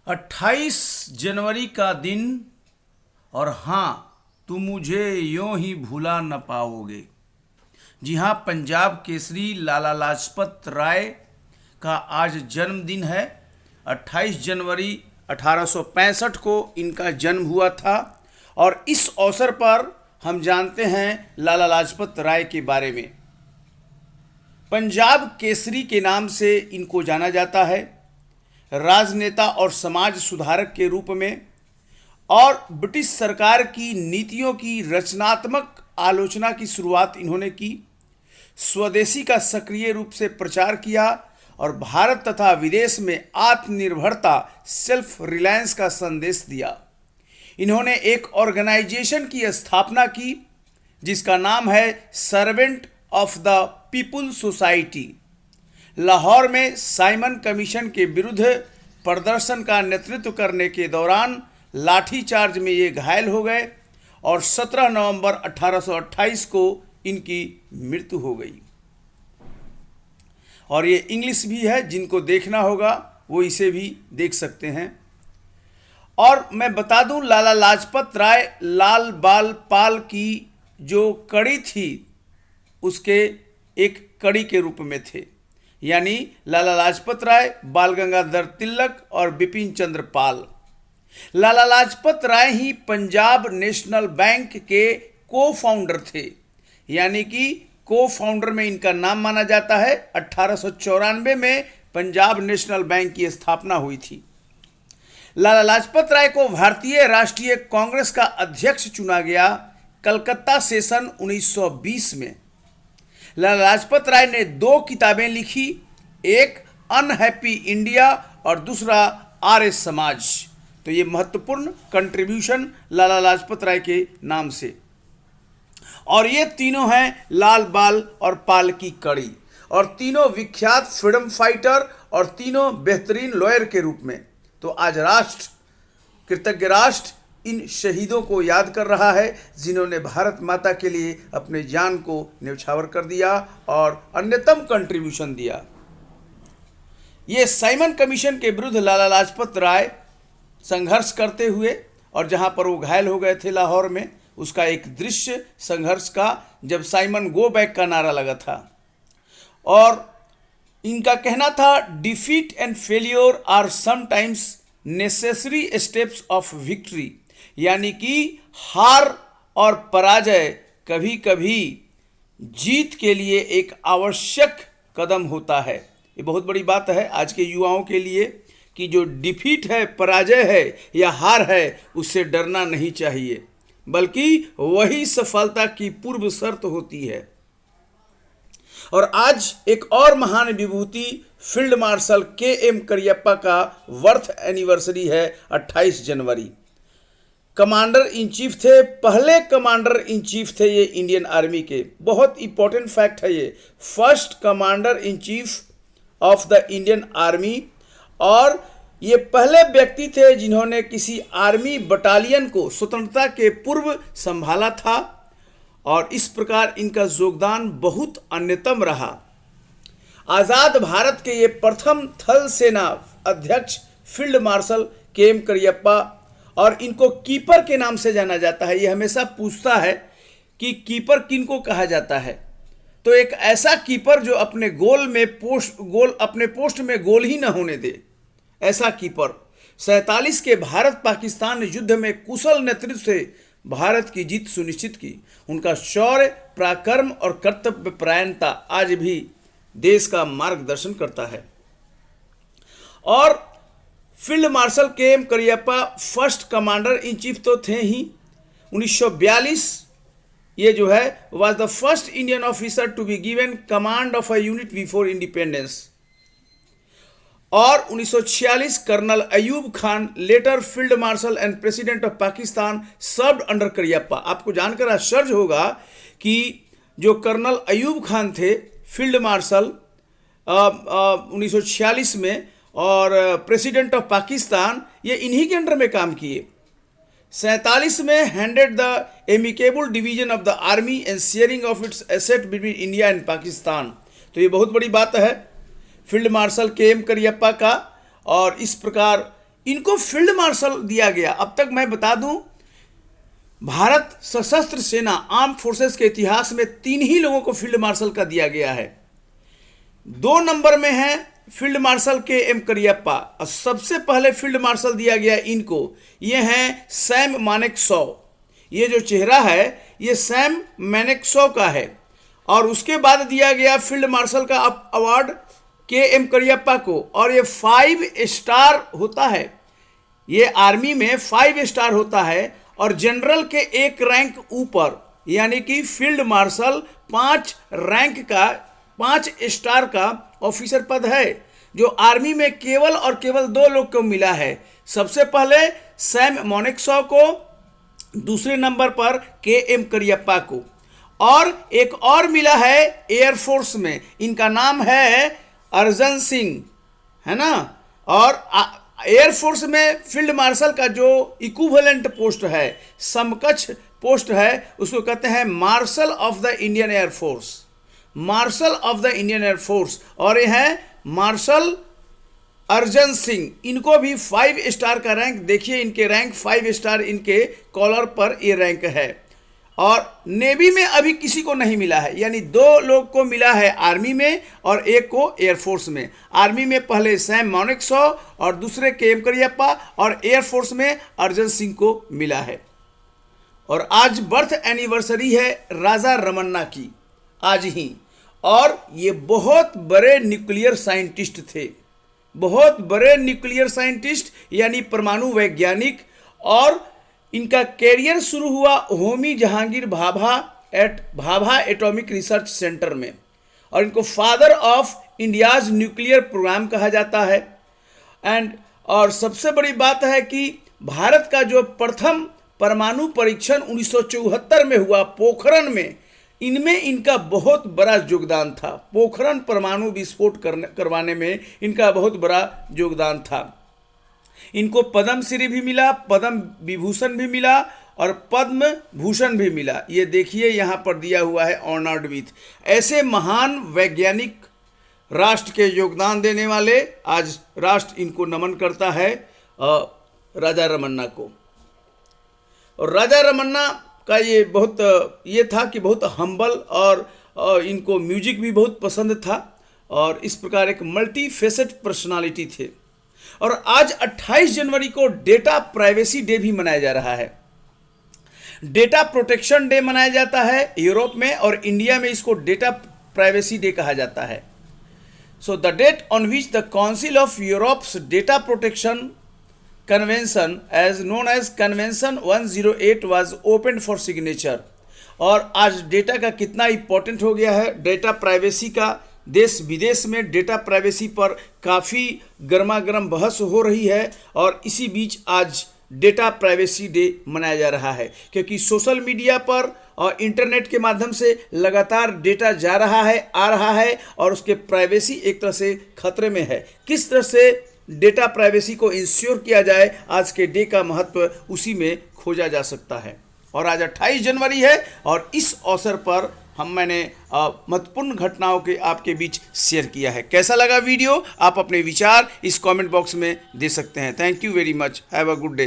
28 जनवरी का दिन, और हाँ, तुम मुझे यूं ही भूला न पाओगे। जी हाँ, पंजाब केसरी लाला लाजपत राय का आज जन्मदिन है। 28 जनवरी 1865 को इनका जन्म हुआ था। और इस अवसर पर हम जानते हैं लाला लाजपत राय के बारे में। पंजाब केसरी के नाम से इनको जाना जाता है। राजनेता और समाज सुधारक के रूप में और ब्रिटिश सरकार की नीतियों की रचनात्मक आलोचना की शुरुआत इन्होंने की। स्वदेशी का सक्रिय रूप से प्रचार किया और भारत तथा विदेश में आत्मनिर्भरता, सेल्फ रिलायंस का संदेश दिया। इन्होंने एक ऑर्गेनाइजेशन की स्थापना की जिसका नाम है servant of the people society. Lahore में साइमन कमीशन के विरुद्ध प्रदर्शन का नेतृत्व करने के दौरान लाठीचार्ज में ये घायल हो गए और 17 नवंबर 1828 को इनकी मृत्यु हो गई। और ये इंग्लिश भी है, जिनको देखना होगा वो इसे भी देख सकते हैं। और मैं बता दूं, लाला लाजपत राय लाल बाल पाल की जो कड़ी थी उसके एक कड़ी के रूप में थे। यानी लाला लाजपत राय, बाल गंगाधर तिलक और बिपिन चंद्र पाल। लाला लाजपत राय ही पंजाब नेशनल बैंक के को फाउंडर थे। यानी कि को फाउंडर में इनका नाम माना जाता है। 1894 में पंजाब नेशनल बैंक की स्थापना हुई थी। लाला लाजपत राय को भारतीय राष्ट्रीय कांग्रेस का अध्यक्ष चुना गया कलकत्ता सेशन 1920 में। लाला लाजपत राय ने 2 किताबें लिखी, एक अनहैप्पी इंडिया और दूसरा आर्य समाज। तो ये महत्वपूर्ण कंट्रीब्यूशन लाला लाजपत राय के नाम से। और ये तीनों हैं लाल बाल और पाल की कड़ी, और तीनों विख्यात फ्रीडम फाइटर और तीनों बेहतरीन लॉयर के रूप में। तो आज राष्ट्र, कृतज्ञ राष्ट्र, इन शहीदों को याद कर रहा है जिन्होंने भारत माता के लिए अपने जान को न्यौछावर कर दिया और अन्यतम कंट्रीब्यूशन दिया। ये साइमन कमीशन के विरुद्ध लाला लाजपत राय संघर्ष करते हुए, और जहां पर वो घायल हो गए थे लाहौर में, उसका एक दृश्य संघर्ष का, जब साइमन गो बैक का नारा लगा था। और इनका कहना था, defeat and failure are sometimes necessary steps of victory. यानी कि हार और पराजय कभी कभी जीत के लिए एक आवश्यक कदम होता है। ये बहुत बड़ी बात है आज के युवाओं के लिए कि जो डिफीट है, पराजय है या हार है, उससे डरना नहीं चाहिए, बल्कि वही सफलता की पूर्व शर्त होती है। और आज एक और महान विभूति फील्ड मार्शल के.एम. करियप्पा का बर्थ एनिवर्सरी है 28 जनवरी। कमांडर इन चीफ थे, पहले कमांडर इन चीफ थे ये इंडियन आर्मी के। बहुत इंपॉर्टेंट फैक्ट है ये, first commander in chief of the Indian army. और ये पहले व्यक्ति थे जिन्होंने किसी आर्मी बटालियन को स्वतंत्रता के पूर्व संभाला था, और इस प्रकार इनका योगदान बहुत अन्यतम रहा। आज़ाद भारत के ये प्रथम थल सेना अध्यक्ष फील्ड मार्शल के.एम. करियप्पा, और इनको कीपर के नाम से जाना जाता है। ये हमेशा पूछता है कि कीपर किनको कहा जाता है। तो एक ऐसा कीपर जो अपने अपने पोस्ट में गोल ही न होने दे, ऐसा कीपर। 47 के भारत पाकिस्तान युद्ध में कुशल नेतृत्व से भारत की जीत सुनिश्चित की। उनका शौर्य, पराक्रम और कर्तव्य परायणता आज भी देश का मार्गदर्शन करता है। और field marshal K M. Cariappa first commander in chief तो थे ही। 1942 ये जो है was the first Indian officer to be given command of a unit before independence. और 1946 colonel Ayub Khan, later field marshal and president of Pakistan, served under Cariappa. आपको जानकर आश्चर्य होगा कि जो कर्नल अयूब खान थे फील्ड मार्शल 1946 में और प्रेसिडेंट ऑफ पाकिस्तान, ये इन्हीं के अंडर में काम किए। 47 में handed the amicable division of the army and sharing of its asset between India and Pakistan. तो ये बहुत बड़ी बात है फील्ड मार्शल के.एम. करियप्पा का। और इस प्रकार इनको फील्ड मार्शल दिया गया। अब तक मैं बता दूं, भारत सशस्त्र सेना आर्म फोर्सेस के इतिहास में 3 ही लोगों को फील्ड मार्शल का दिया गया है। 2 नंबर में है फील्ड मार्शल के एम करियप्पा, और सबसे पहले फील्ड मार्शल दिया गया इनको, ये हैं सैम मानेकशॉ। ये जो चेहरा है ये सैम मानेकशॉ का है। और उसके बाद दिया गया फील्ड मार्शल का अवार्ड के एम करियप्पा को, और ये 5 स्टार होता है। ये आर्मी में 5 स्टार होता है, और जनरल के 1 रैंक ऊपर, यानी कि फील्ड मार्शल 5 रैंक का 5 स्टार का ऑफिसर पद है, जो आर्मी में केवल और केवल 2 लोग को मिला है। सबसे पहले सैम मानेकशॉ को, दूसरे नंबर पर के एम करियप्पा को, और एक और मिला है एयरफोर्स में, इनका नाम है अर्जन सिंह, है ना। और एयरफोर्स में फील्ड मार्शल का जो इक्विवेलेंट पोस्ट है, समकक्ष पोस्ट है, उसको कहते हैं marshal of the Indian air force, marshal of the Indian air force. और ये हैं मार्शल अर्जन सिंह, इनको भी 5 स्टार का रैंक, देखिए इनके रैंक 5 स्टार, इनके कॉलर पर ये रैंक है। और नेवी में अभी किसी को नहीं मिला है, यानी 2 लोग को मिला है आर्मी में और 1 को एयरफोर्स में। आर्मी में पहले सैम मानेकशॉ और दूसरे के एम करियप्पा, और एयरफोर्स में अर्जन सिंह को मिला है। और आज बर्थ एनिवर्सरी है राजा रमन्ना की, आज ही। और ये बहुत बड़े न्यूक्लियर साइंटिस्ट थे, बहुत बड़े न्यूक्लियर साइंटिस्ट, यानी परमाणु वैज्ञानिक। और इनका कैरियर शुरू हुआ Homi Jehangir Bhabha atomic research centre में, और इनको father of India's nuclear programme कहा जाता है। और सबसे बड़ी बात है कि भारत का जो प्रथम परमाणु परीक्षण 1974 में हुआ पोखरण में, इनमें इनका बहुत बड़ा योगदान था। पोखरण परमाणु विस्फोट करवाने में इनका बहुत बड़ा योगदान था। इनको पद्मश्री भी मिला, पद्म विभूषण भी मिला, और पद्म भूषण भी मिला। ये देखिए यहाँ पर दिया हुआ है ऑनर्ड विथ। ऐसे महान वैज्ञानिक, राष्ट्र के योगदान देने वाले, आज राष्ट्र इनको नमन करता है राजा रमन्ना को। और राजा रमन्ना का ये ये था कि बहुत हम्बल, और इनको म्यूजिक भी बहुत पसंद था, और इस प्रकार एक मल्टी फेसेट पर्सनालिटी थे। और आज 28 जनवरी को डेटा प्राइवेसी डे भी मनाया जा रहा है। डेटा प्रोटेक्शन डे मनाया जाता है यूरोप में, और इंडिया में इसको डेटा प्राइवेसी डे कहा जाता है। So the date on which the council of Europe's data protection convention as known as convention 108 was open for signature. और आज डेटा का कितना इंपॉर्टेंट हो गया है, डेटा प्राइवेसी का। देश विदेश में डेटा प्राइवेसी पर काफ़ी गर्मा गर्म बहस हो रही है, और इसी बीच आज डेटा प्राइवेसी डे मनाया जा रहा है, क्योंकि सोशल मीडिया पर और इंटरनेट के माध्यम से लगातार डेटा जा रहा है, आ रहा है, और उसके प्राइवेसी एक तरह से खतरे में है। किस तरह से डेटा प्राइवेसी को इंश्योर किया जाए, आज के डे का महत्व उसी में खोजा जा सकता है। और आज 28 जनवरी है, और इस अवसर पर मैंने महत्वपूर्ण घटनाओं के आपके बीच शेयर किया है। कैसा लगा वीडियो, आप अपने विचार इस कमेंट बॉक्स में दे सकते हैं। Thank you very much, have a good day.